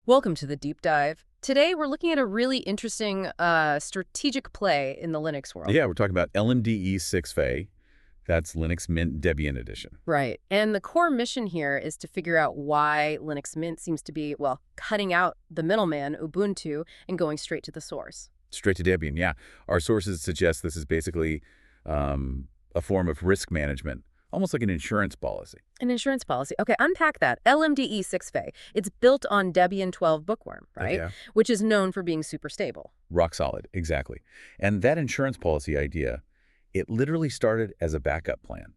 Welcome to the deep dive. Today, we're looking at a really interesting strategic play in the Linux world. Yeah, we're talking about LMDE 6 Faye. That's Linux Mint Debian Edition. Right. And the core mission here is to figure out why Linux Mint seems to be, well, cutting out the middleman, Ubuntu, and going straight to the source. Straight to Debian, yeah. Our sources suggest this is basically a form of risk management, almost like an insurance policy. An insurance policy. Okay, unpack that. LMDE 6 Faye. It's built on Debian 12 bookworm, right? Yeah. Which is known for being super stable. Rock solid, exactly. And that insurance policy idea, it literally started as a backup plan.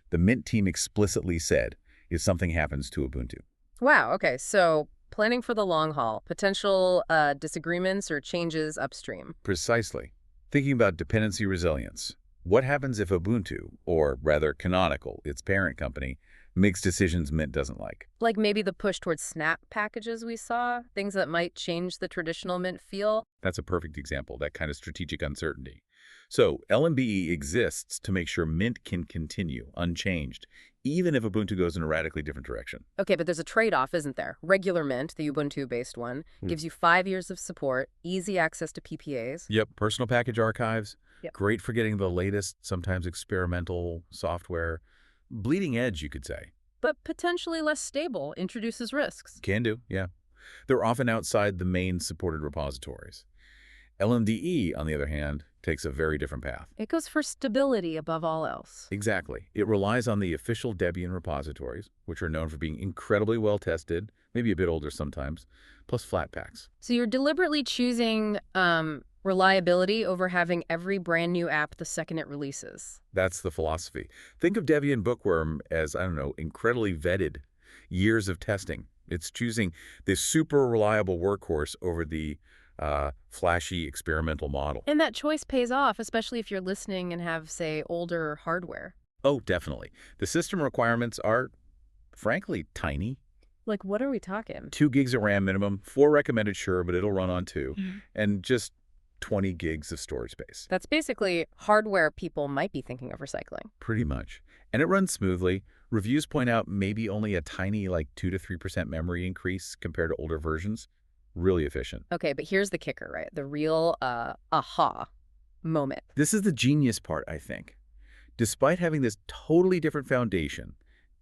The Mint team explicitly said, if something happens to Ubuntu. Wow, okay, so planning for the long haul, potential disagreements or changes upstream. Precisely. Thinking about dependency resilience. What happens if Ubuntu, or rather Canonical, its parent company, makes decisions Mint doesn't like? Like maybe the push towards snap packages we saw, things that might change the traditional Mint feel. That's a perfect example, that kind of strategic uncertainty. So LMDE exists to make sure Mint can continue unchanged, even if Ubuntu goes in a radically different direction. Okay, but there's a trade-off, isn't there? Regular Mint, the Ubuntu-based one, gives you 5 years of support, easy access to PPAs. Yep, personal package archives. Yep. Great for getting the latest, sometimes experimental software. Bleeding edge, you could say. But potentially less stable, introduces risks. Can do, yeah. They're often outside the main supported repositories. LMDE, on the other hand, takes a very different path. It goes for stability above all else. Exactly. It relies on the official Debian repositories, which are known for being incredibly well-tested, maybe a bit older sometimes, plus flat packs. So you're deliberately choosing reliability over having every brand new app the second it releases. That's the philosophy. Think of Debian Bookworm as, incredibly vetted, years of testing. It's choosing this super reliable workhorse over the flashy experimental model. And that choice pays off, especially if you're listening and have, say, older hardware. Oh, definitely. The system requirements are, frankly, tiny. Like, what are we talking? 2 gigs of RAM minimum, 4 recommended, sure, but it'll run on 2, and just 20 gigs of storage space. That's basically hardware people might be thinking of recycling. Pretty much. And it runs smoothly. Reviews point out maybe only a tiny, 2 to 3% memory increase compared to older versions. Really efficient. Okay, but here's the kicker, right? The real aha moment. This is the genius part, I think. Despite having this totally different foundation,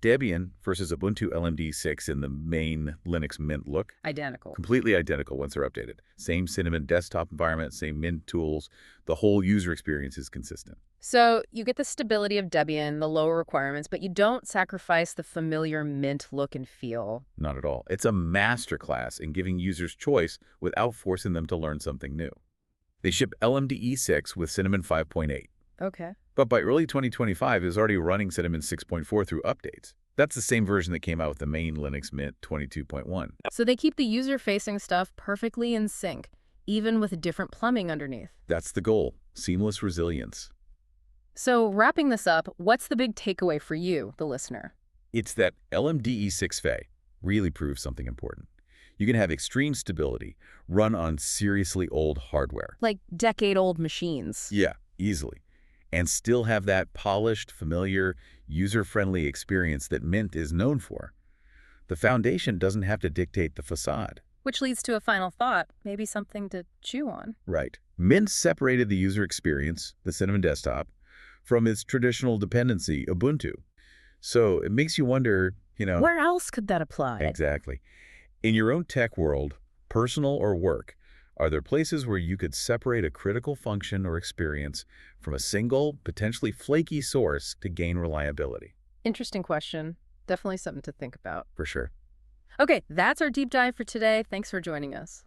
Debian versus Ubuntu LMD 6 in the main Linux Mint look. Identical. Completely identical once they're updated. Same Cinnamon desktop environment, same Mint tools. The whole user experience is consistent. So you get the stability of Debian, the lower requirements, but you don't sacrifice the familiar Mint look and feel. Not at all. It's a masterclass in giving users choice without forcing them to learn something new. They ship LMDE 6 with Cinnamon 5.8. Okay. But by early 2025, it was already running Cinnamon 6.4 through updates. That's the same version that came out with the main Linux Mint 22.1. So they keep the user-facing stuff perfectly in sync, even with different plumbing underneath. That's the goal. Seamless resilience. So wrapping this up, what's the big takeaway for you, the listener? It's that LMDE 6 Faye really proves something important. You can have extreme stability, run on seriously old hardware. Like decade-old machines. Yeah, easily. And still have that polished, familiar, user-friendly experience that Mint is known for. The foundation doesn't have to dictate the facade. Which leads to a final thought, maybe something to chew on. Right. Mint separated the user experience, the Cinnamon desktop, from its traditional dependency, Ubuntu. So it makes you wonder, where else could that apply? Exactly. In your own tech world, personal or work, are there places where you could separate a critical function or experience from a single, potentially flaky source to gain reliability? Interesting question. Definitely something to think about. For sure. Okay, that's our deep dive for today. Thanks for joining us.